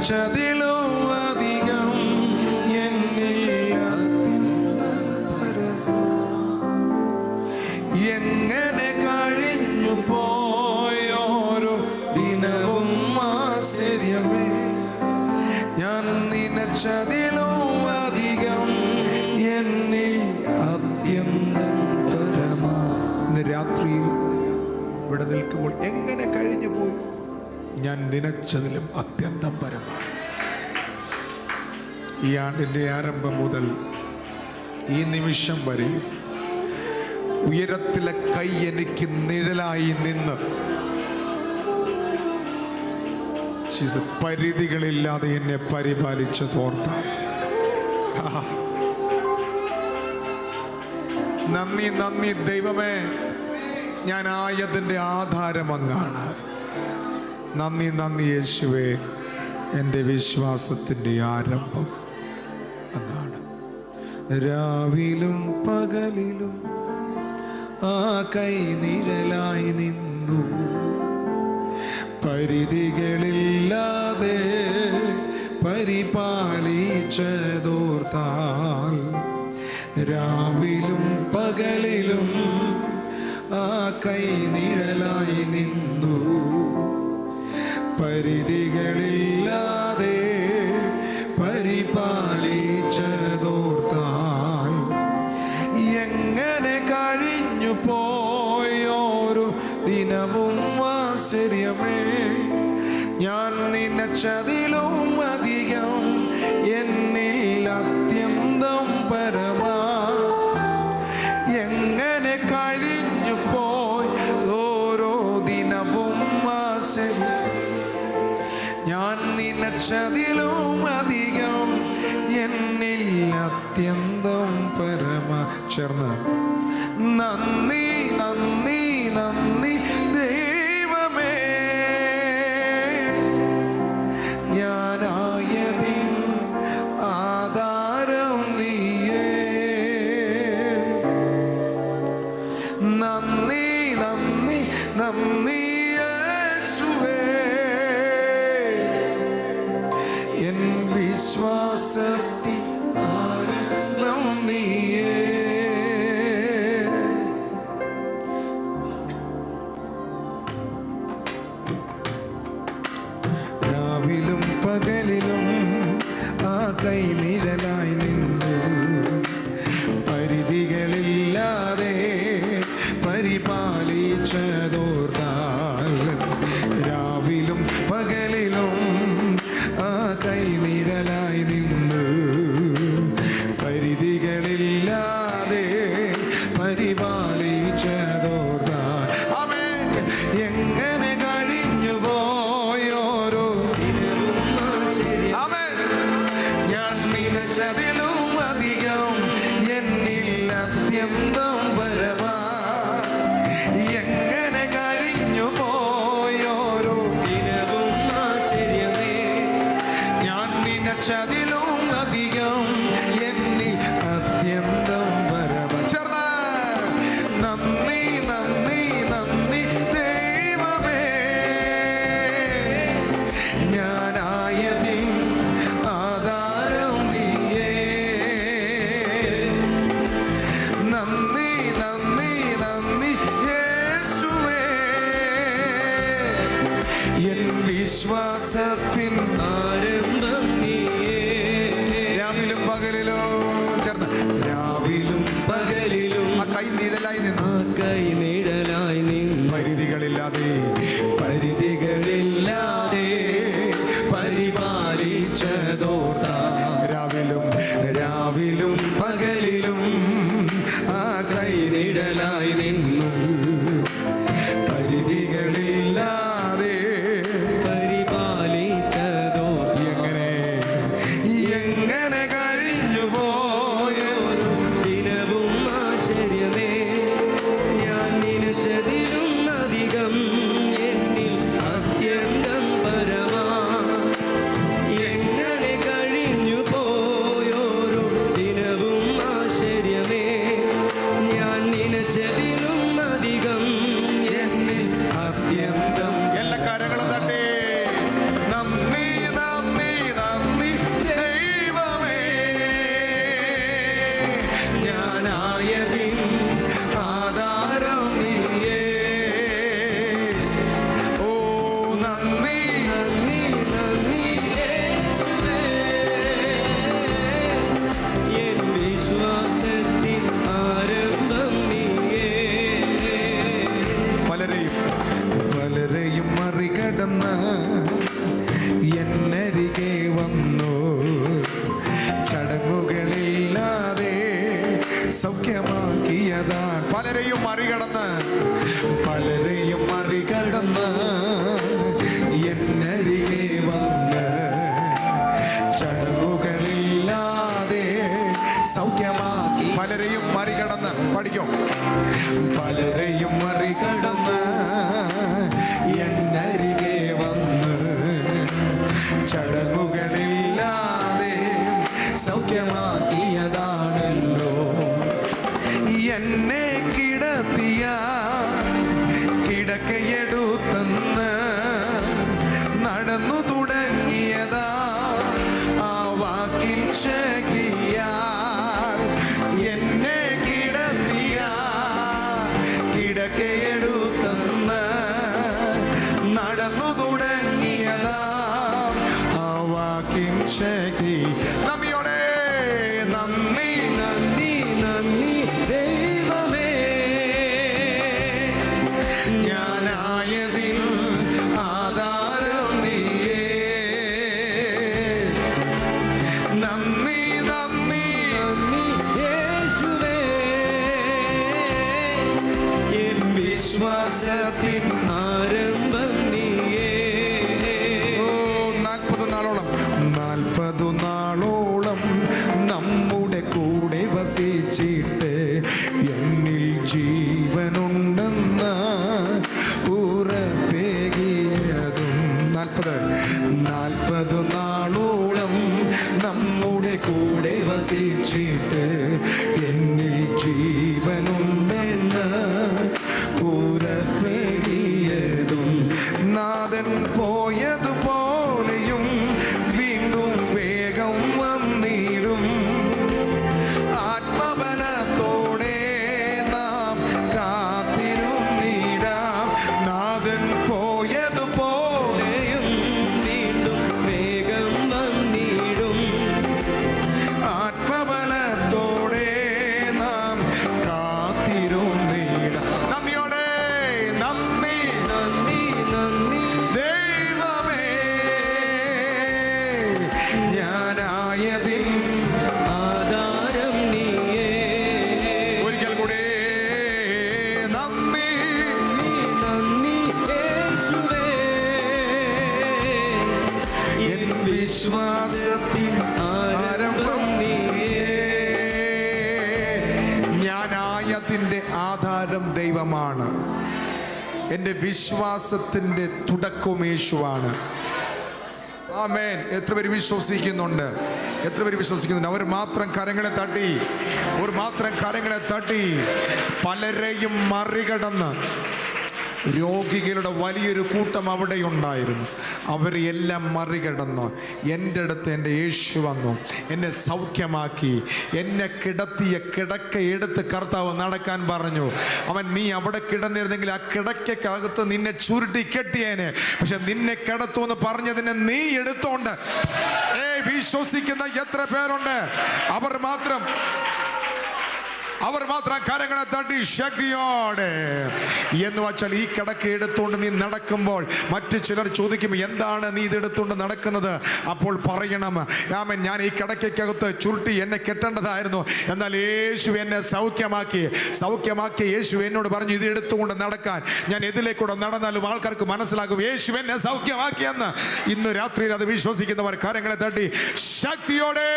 നിനച്ചതിലും അധികം എന്നിൽ അത്യന്തം പരം. എങ്ങനെ കഴിഞ്ഞു പോയോരോ ദിനവും ആശ്ചര്യമേ. ഞാൻ നിനച്ചതിലും അധികം എന്നിൽ അത്യന്തം പരമാ. ഇന്ന് രാത്രിയിൽ ഇവിടെ നിൽക്കുമ്പോൾ എങ്ങനെ കഴിഞ്ഞു പോയി? ഞാൻ നിനച്ചതിലും അത്യന്തം പരമാണ്. ഈ ആണ്ടിൻ്റെ ആരംഭം മുതൽ ഈ നിമിഷം വരെ ഉയരത്തിലെ കൈ എനിക്ക് നിഴലായി നിന്ന് പരിധികളില്ലാതെ എന്നെ പരിപാലിച്ചു തോർത്താൽ നന്ദി നന്ദി ദൈവമേ. ഞാൻ ആയതിൻ്റെ ആധാരം അങ്ങാണ്. നന്ദി നന്ദി യേശുവേ. എൻ്റെ വിശ്വാസത്തിൻ്റെ ആരംഭം അങ്ങാണ്. രാവിലും പകലിലും ആ കൈ നിഴലായി നിന്നു. പരിധികളില്ലാതെ പരിപാലിച്ചതോർത്താൽ രാവിലും പകലിലും ആ കൈ നിഴലായി നിന്നു. പരിധികളില്ലാതെ പരിപാലിച്ചതോർത്താൽ എങ്ങനെ കഴിഞ്ഞു പോയോരു ദിനവും ആശ്ചര്യമേ. ഞാൻ നിനച്ചതിലും അധികം എന്നിൽ അത്യന്തം പരമാ. എങ്ങനെ കഴിഞ്ഞു പോയി ഓരോ ദിനവും ആശ്ചര്യം. ഞാൻ നിനച്ചതിലും അധികം എന്നിൽ അത്യന്തം പരമാ. ചേർന്ന് നന്ദി നന്ദി നന്ദി ദൈവമേ. ഞാനായതിൻ ആധാരം നീയേ. നന്ദി നന്ദി നന്ദി യേശുവേ. എൻ വിശ്വാസത്തിൽ ആരംഭം നീയേ. രാവിലും പകലിലും ആ കൈ നിഴലായി നിന്നു. പരിധികളില്ലാതെ പരിപാലിച്ചതോർത്താൽ രാവിലും പകലിലും ആ കൈ നിഴലായി നിന്നു. പരിധികളില്ലാതെ പരിപാലിച്ചതോർത്താൽ ആമേൻ. എങ്ങനെ കഴിഞ്ഞു പോയോരോ ആമേൻ. ഞാൻ നിനച്ചതിലും അധികം എന്നിൽ അത്യന്തം പരമാ. എങ്ങനെ കഴിഞ്ഞു പോയോരോ ദിനവും ആശ്ചര്യമേ. ഞാൻ നിനച്ചതിലും അധികം എന്നിൽ അത്യന്തം പരമാ. ചേർന്ന നന്ദി നന്ദി നന്ദി ദൈവമേ. ഞാനായതിൻ ആധാരം നീയേ. നന്ദി നന്ദി നന്ദി യേശുവേ. എൻ വിശ്വാസത്തിൻ ആരംഭം നീയേ. രാവിലും പകലിലും ചേർന്ന് രാവിലും പകലിലും ആ കൈ നിഴലായി നിന്ന്. കൈ നിഴലായി നിന്ന്. പരിധികളില്ലാതെ പരിധികളില്ലാതെ പരിപാലിച്ചതോർത്താൽ രാവിലും രാവിലും പകലിലും ആ കൈ നിഴലായി നിന്നു. പരിധികളില്ലാതെ പരിപാലിച്ചതോർത്താൽ എങ്ങനെ കഴിഞ്ഞു പോയോരോ ദിനവും ആശ്ചര്യമേ. ഞാൻ ഞാനായതിൻ ആധാരം നീയേ. ഓ നന്ദി നന്ദി നന്ദി യേശുവേ, എൻ വിശ്വാസത്തിൻ ആരംഭം നീയേ. പലരെയും മറികടന്ന് എന്നരികെ വന്നു, ചടങ്ങുകളില്ലാതെ സൗഖ്യമാക്കിയതാൻ. പലരെയും മറികടന്ന് എന്നരികെ വന്ന് ചടങ്ങുകളില്ലാതെ സൗഖ്യമാക്കി. പലരെയും മറികടന്ന് പഠിക്കും. പലരെയും മറികടന്ന് എന്നരികെ വന്ന് ചടങ്ങുകളില്ലാതെ സൗഖ്യമാക്കിയതാണല്ലോ. എന്നെ കിടത്തിയ കിടക്കയെടുത്തെന്ന് നടന്നു തുടങ്ങിയതാ ആ വാക്കിൻ ശക്തിയാൽ. എന്നെ കിടത്തിയ കിടക്കയെടുത്തെന്ന് നടന്നു തുടങ്ങിയതാ ആ വാക്കിൻ ശക്തി. നന്ദിയോടെ നന്ദി നന്ദി നന്ദി ദൈവമേ, ഞാനായതിൽ ആധാരം നീയേ. നന്ദി നന്ദി നന്ദി യേശുവേ, എൻ വിശ്വാസത്തിൻ ആരംഭം നീയേ. 40 നാളോളം നമ്മുടെ കൂടെ വസിച്ചിട്ട് എന്നിൽ ജീവനുണ്ടെന്ന ഉറപ്പേകിയതും. 40 നാളോളം നമ്മുടെ കൂടെ വസിച്ചിട്ട് എന്നിൽ ജീവനുണ്ടെന്ന ഉറപ്പേകിയതും. നാഥൻ പോയതുപോലെയും വീണ്ടും വേഗം വന്നിടും. ആത്മബലത്തോടെ നാം കാത്തിരുന്നിടാം. നാഥൻ പോയതുപോലെയും വീണ്ടും വേഗം വന്നിടും. ആത്മബലത്തോടെ നാം കാത്തിരുന്നിടാം. നന്ദിയോടെ നന്ദി നന്ദി നന്ദി ദൈവമേ, ഞാനായതിൻ ആധാരം നീയേ. ഒരിക്കൽ കൂടെ നന്ദി നന്ദി യേശുവേ, എൻ വിശ്വാസത്തിൻ ആരംഭം നീയേ. ഞാനായതിൻ്റെ ആധാരം ദൈവമാണ്. എൻ്റെ വിശ്വാസത്തിൻ്റെ തുടക്കവും യേശുവാണ്. ആമേൻ. എത്ര പേര് വിശ്വസിക്കുന്നുണ്ട്? അവർ മാത്രം കരങ്ങളെ തട്ടി പലരെയും മറികടന്ന് രോഗികളുടെ വലിയൊരു കൂട്ടം അവിടെ ഉണ്ടായിരുന്നു. അവരെല്ലാം മറികടന്ന് എൻ്റെ അടുത്ത് എൻ്റെ യേശു വന്നു, എന്നെ സൗഖ്യമാക്കി. എന്നെ കിടത്തിയ കിടക്ക എടുത്ത് കർത്താവ് നടക്കാൻ പറഞ്ഞു. നീ അവിടെ കിടന്നിരുന്നെങ്കിൽ ആ കിടക്കകത്ത് നിന്നെ ചുരുട്ടി കെട്ടിയേനെ. പക്ഷെ നിന്നെ കിടത്തുമെന്ന് പറഞ്ഞതിനെ നീ എടുത്തോണ്ട് വിശ്വസിക്കുന്ന എത്ര പേരുണ്ട്? അവർ മാത്രം കരങ്ങളെ തട്ടി ശക്തിയോടെ. എന്ന് വച്ചാൽ ഈ കിടക്ക എടുത്തുകൊണ്ട് നീ നടക്കുമ്പോൾ മറ്റു ചിലർ ചോദിക്കും, എന്താണ് നീ ഇതെടുത്തുകൊണ്ട് നടക്കുന്നത്? അപ്പോൾ പറയണം, ഞാൻ ഈ കിടക്കകത്ത് ചുരുട്ടി എന്നെ കെട്ടേണ്ടതായിരുന്നു, എന്നാൽ യേശു എന്നെ സൗഖ്യമാക്കി. യേശു എന്നോട് പറഞ്ഞു ഇത് എടുത്തുകൊണ്ട് നടക്കാൻ. ഞാൻ ഇതിലേക്കൂടെ നടന്നാലും ആൾക്കാർക്ക് മനസ്സിലാകും യേശു എന്നെ സൗഖ്യമാക്കിയെന്ന്. ഇന്ന് രാത്രിയിൽ അത് വിശ്വസിക്കുന്നവർ കരങ്ങളെ തട്ടി ശക്തിയോടെ